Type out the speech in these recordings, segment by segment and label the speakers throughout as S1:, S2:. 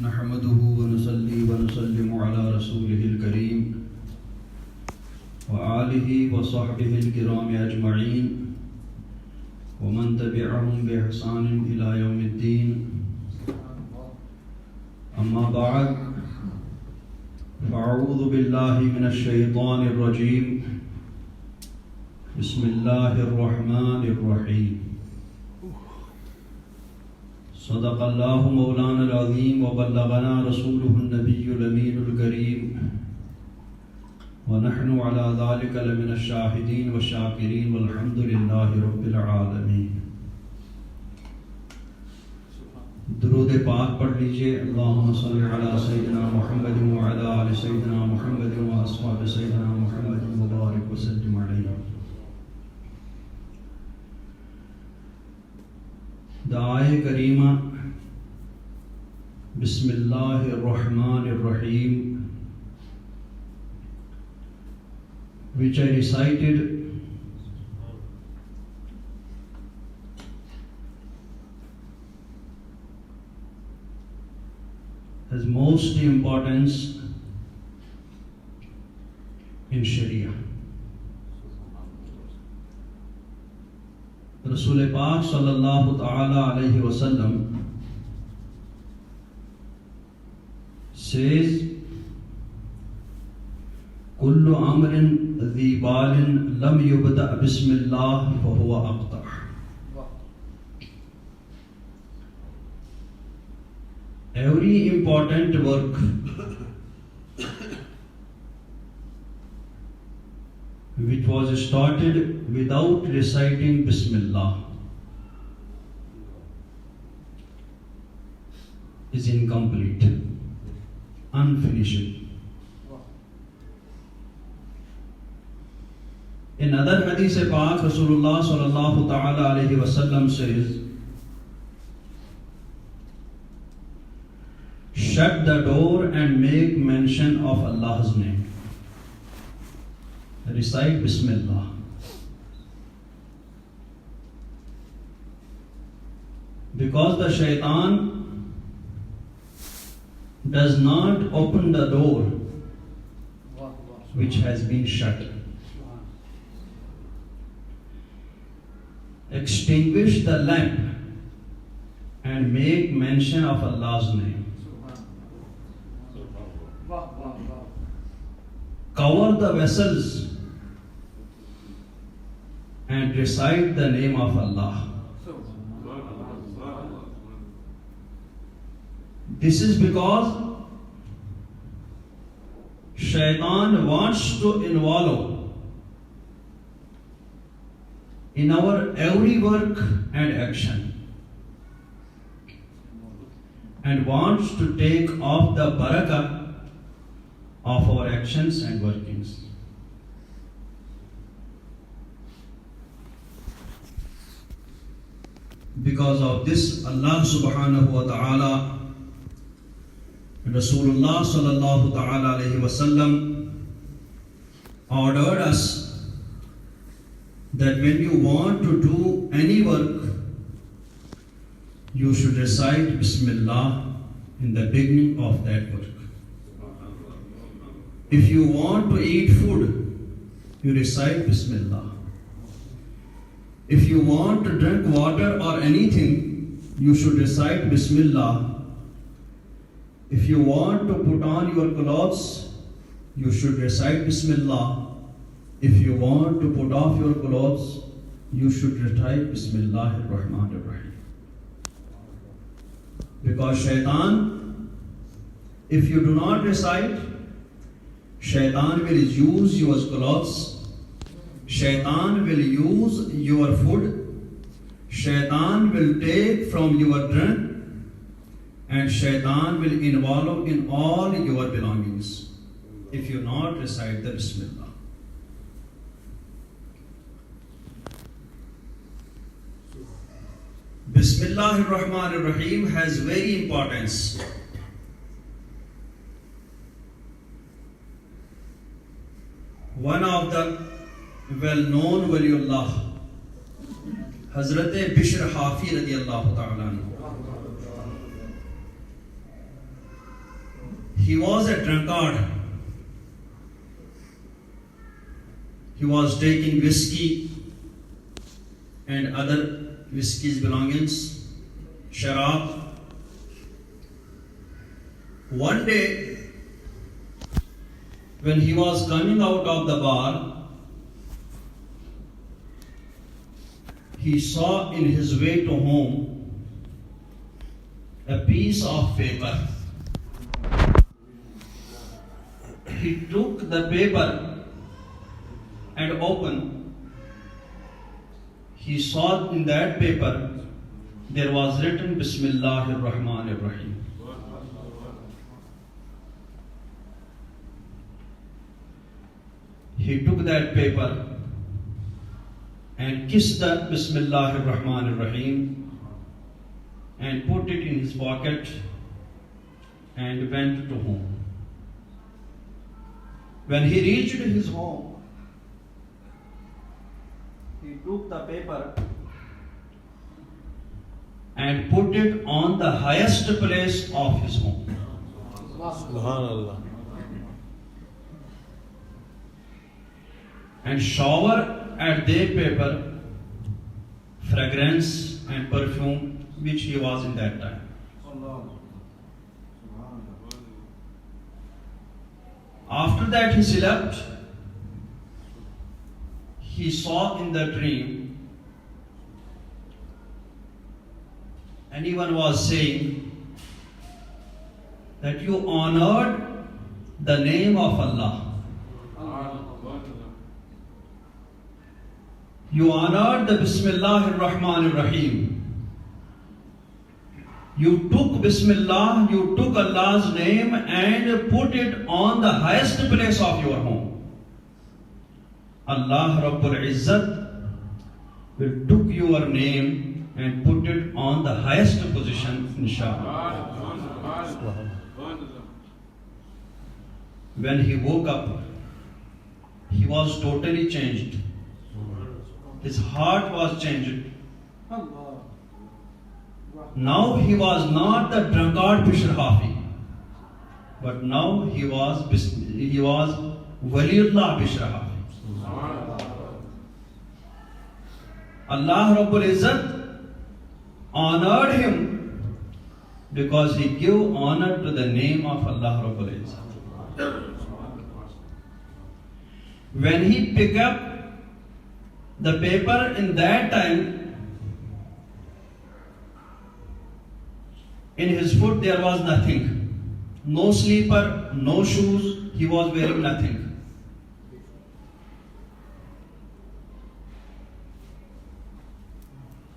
S1: नहमदुहु व नुसल्ली व नुसल्लिमु अला रसूलिहिल करीम व आलिहि व सहबिहिल किराम अजमईन व मन तबिअहुम बि ihसान इला यौमिद्दीन। अम्मा बाद फ़अऊज़ु बिल्लाहि मिनश शैतानिर रजीम। बिस्मिल्लाहिर रहमानिर रहीम। सदक़ल्लाहु मौलाना अज़ीम व बल्लगना रसूलुहुन नबियुल अमीनुल करीम व नहनु अला ज़ालिका लमिनश शाहिदीन व शाकिरीन वल्हम्दुलिल्लाहि रब्बिल आलमीन। दुरूद पाक पढ़ लीजिए। अल्लाहुम्मा सल्लि अला सय्यिदिना मुहम्मदिन व अला आलि सय्यिदिना मुहम्मदिन व अस्हाबि सय्यिदिना मुहम्मदिन व बारिक व सल्लिम अलैहि। दुआए करीमा बिस्मिल्लाहिर रहमानिर रहीम, which I recited has most importance in Sharia. Rasul Pak sallallahu ta'ala alayhi wa sallam says, Kullu amrin dhi balin lam yubda bismillah fa huwa aqtar. Every important work which was started without reciting Bismillah is incomplete, unfinished. In other hadith Pak, Rasulullah sallallahu ta'ala alayhi wa sallam says, shut the door and make mention of Allah's name. Recite Bismillah. Because the shaitan does not open the door which has been shut. Extinguish the lamp and make mention of Allah's name. Cover the vessels and recite the name of Allah. This is because Shaitan wants to involve in our every work and action and wants to take off the barakah of our actions and workings. Because of this, Allah subhanahu wa ta'ala, Rasulullah sallallahu ta'ala alayhi wa sallam ordered us that when you want to do any work, you should recite Bismillah in the beginning of that work. If you want to eat food, you recite Bismillah. If you want to drink water or anything, you should recite Bismillah. If you want to put on your clothes, you should recite Bismillah. If you want to put off your clothes, you should recite Bismillahir Rahmanir Rahim. Because Shaitan, if you do not recite, Shaitan will use your clothes, Shaitan will use your food, Shaitan will take from your drink, and Shaitan will involve in all your belongings if you not recite the Bismillah. Bismillahir Rahmanir Rahim has very importance. One of the well-known Waliullah, Hazrat Bishr Hafi radiyallahu ta'ala anhu, He was a drunkard. He was taking whiskey and other whiskey's belongings, sharab. One day, when he was coming out of the bar, he saw in his way to home a piece of paper. He took the paper and opened. He saw in that paper there was written Bismillahir Rahmanir Rahim. He took that paper and kissed the Bismillahir Rahmanir Rahim and put it in his pocket and went to home. When he reached his home, he took the paper and put it on the highest place of his home.
S2: Subhanallah.
S1: And shower at the paper, fragrance and perfume which he was in that time. After that he slept. He saw in the dream anyone was saying that you honored the name of Allah. You honored the Bismillahir Rahmanir Rahim. You took Bismillah, you took Allah's name and put it on the highest place of your home. Allah Rabbul Izzat will took your name and put it on the highest position, inshallah. When he woke up, he was totally changed. His heart was changed. Now he was not the drunkard Bishr Hafi, but now he was Waliullah Bishr Hafi. Allah Rabbul Izzat honored him because he gave honor to the name of Allah Rabbul Izzat. When he picked up the paper in that time, in his foot there was nothing. No sleeper, no shoes, he was wearing nothing.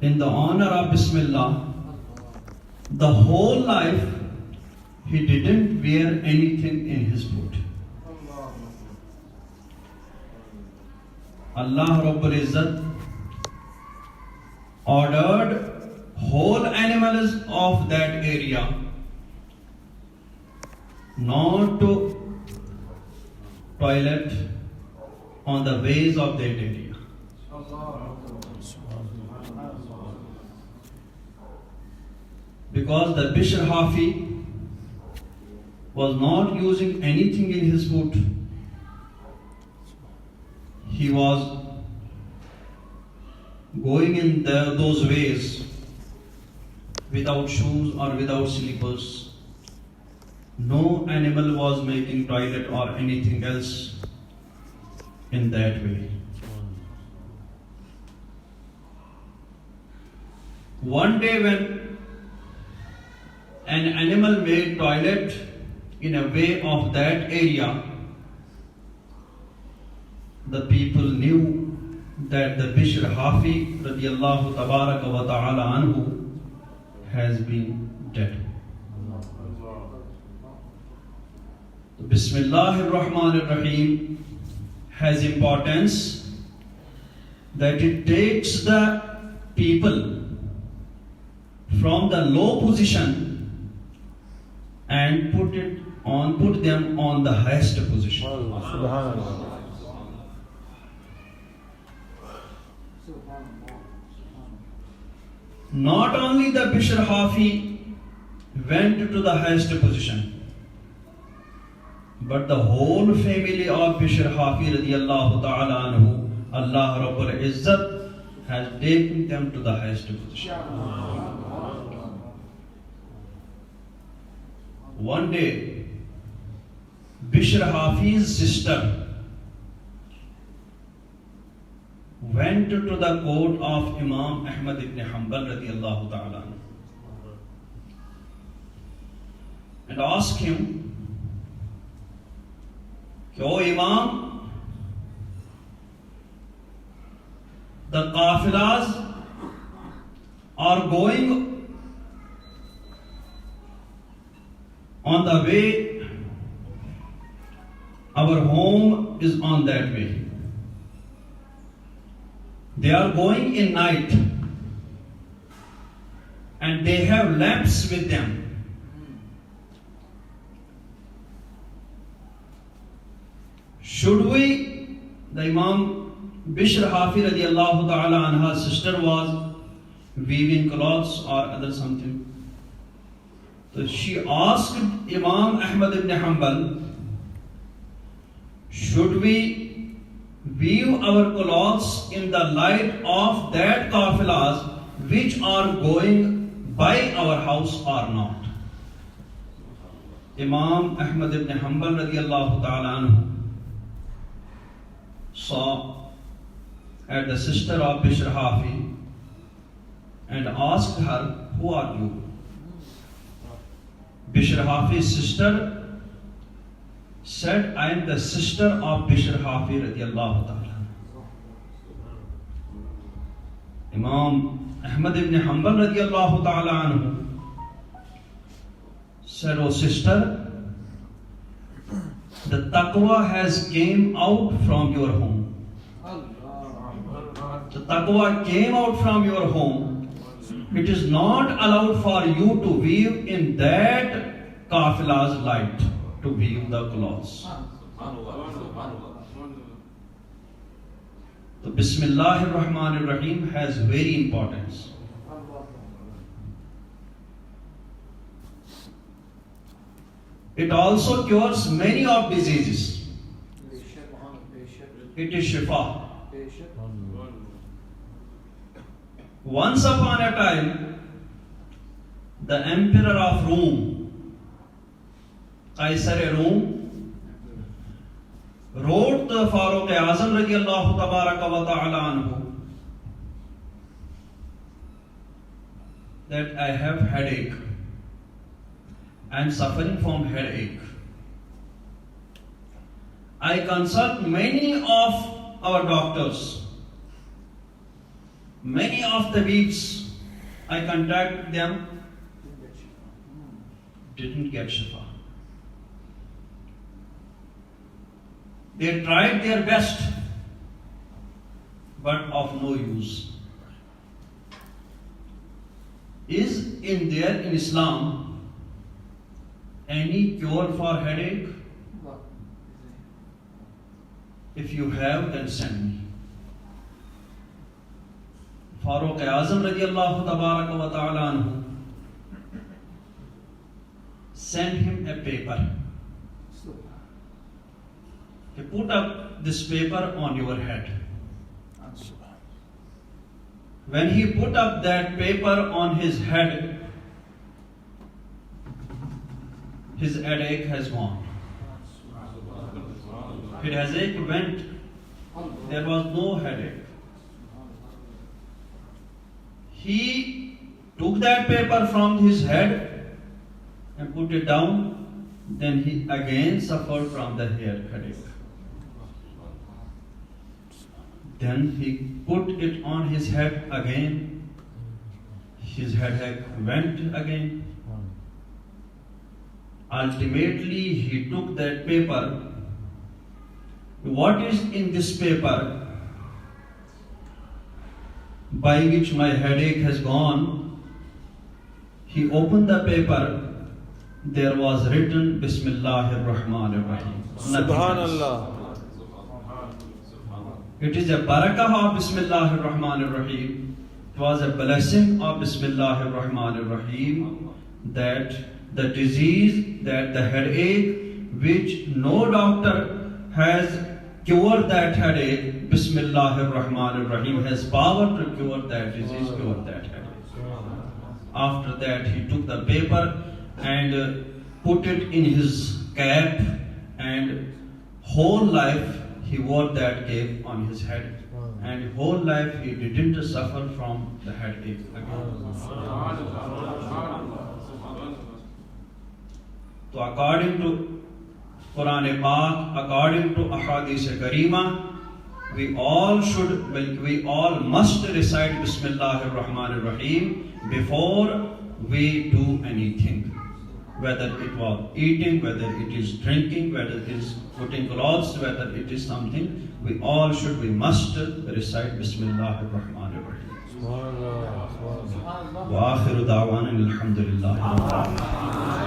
S1: In the honor of Bismillah, the whole life he didn't wear anything in his foot. Allah Rabbul Izzat ordered whole animals of that area not to toilet on the ways of that area. Because the Bishr Hafi was not using anything in his foot. He was going in those ways without shoes or without slippers. No animal was making toilet or anything else in that way. One day when an animal made toilet in a way of that area, the people knew that the Bishr Hafi radiyallahu tabaraka wa ta'ala anhu has been dead. Bismillahir Rahmanir Rahim has importance that it takes the people from the low position and put them on the highest position.
S2: Subhanallah.
S1: Not only the Bishr Hafi went to the highest position, But the whole family of Bishr Hafi radiallahu ta'ala anhu, Allah Rabbul Izzat has taken them to the highest position. One day, Bishr Hafi's sister went to the court of Imam Ahmad ibn Hanbal radiallahu ta'ala and asked him, "O Imam, the qafilas are going on the way, our home is on that way. They are going in night and they have lamps with them. Should we," the Imam Bishr Hafi radiallahu ta'ala anha's sister was weaving cloths or other something. So she asked Imam Ahmad ibn Hanbal, "Should we weave our clothes in the light of that qafilas which are going by our house or not?" Imam Ahmad ibn Hanbal radiallahu ta'ala anhu saw at the sister of Bishr Hafi and asked her, "Who are you?" Bishr Hafi's sister said, "I am the sister of Bishr Hafi radiallahu ta'ala." Imam Ahmad ibn Hanbal radiallahu ta'ala anhu said, "O sister, the taqwa has came out from your home. The taqwa came out from your home. It is not allowed for you to weave in that qafila's light, to weave the clothes." So Bismillahir Rahmanir Rahim has very importance. It also cures many of diseases. It is shifa. Once upon a time, the emperor of Rome, Qaisar-e-Rum, wrote the Farooq-e-Azam radiyallahu tabaraka wa ta'ala anhu that I have headache. I am suffering from headache. I consult many of our doctors, many of the weeks. I contact them, didn't get shifa. They tried their best, but of no use. Is in there in Islam any cure for headache? If you have, then send me. Farooq-e-Azam radiyallahu tabaraka wa ta'ala anhu sent him a paper. He put up this paper on your head. When he put up that paper on his head, his headache has gone. His headache went. There was no headache. He took that paper from his head and put it down. Then he again suffered from the headache. Then he put it on his head again. His headache went again. Ultimately, he took that paper. What is in this paper by which my headache has gone? He opened the paper. There was written Bismillahir Rahmanir Rahim.
S2: Subhanallah.
S1: It is a barakah of Bismillahir Rahmanir Rahim. It was a blessing of Bismillahir Rahmanir Rahim that the disease, that the headache which no doctor has cured that headache. Bismillahir Rahmanir Rahim has power to cure that disease, cure that headache. After that, he took the paper and put it in his cap, and whole life he wore that cape on his head, and whole life he didn't suffer from the headache again. So according to Quran Pak, according to Ahadith Karima, we all must recite Bismillahir Rahmanir Rahim before we do anything. Whether it was eating, whether it is drinking, whether it is putting clothes, whether it is something, we must recite Bismillahir Rahmanir Rahim. Wa akhiru da'wana alhamdulillahi rabbil alamin.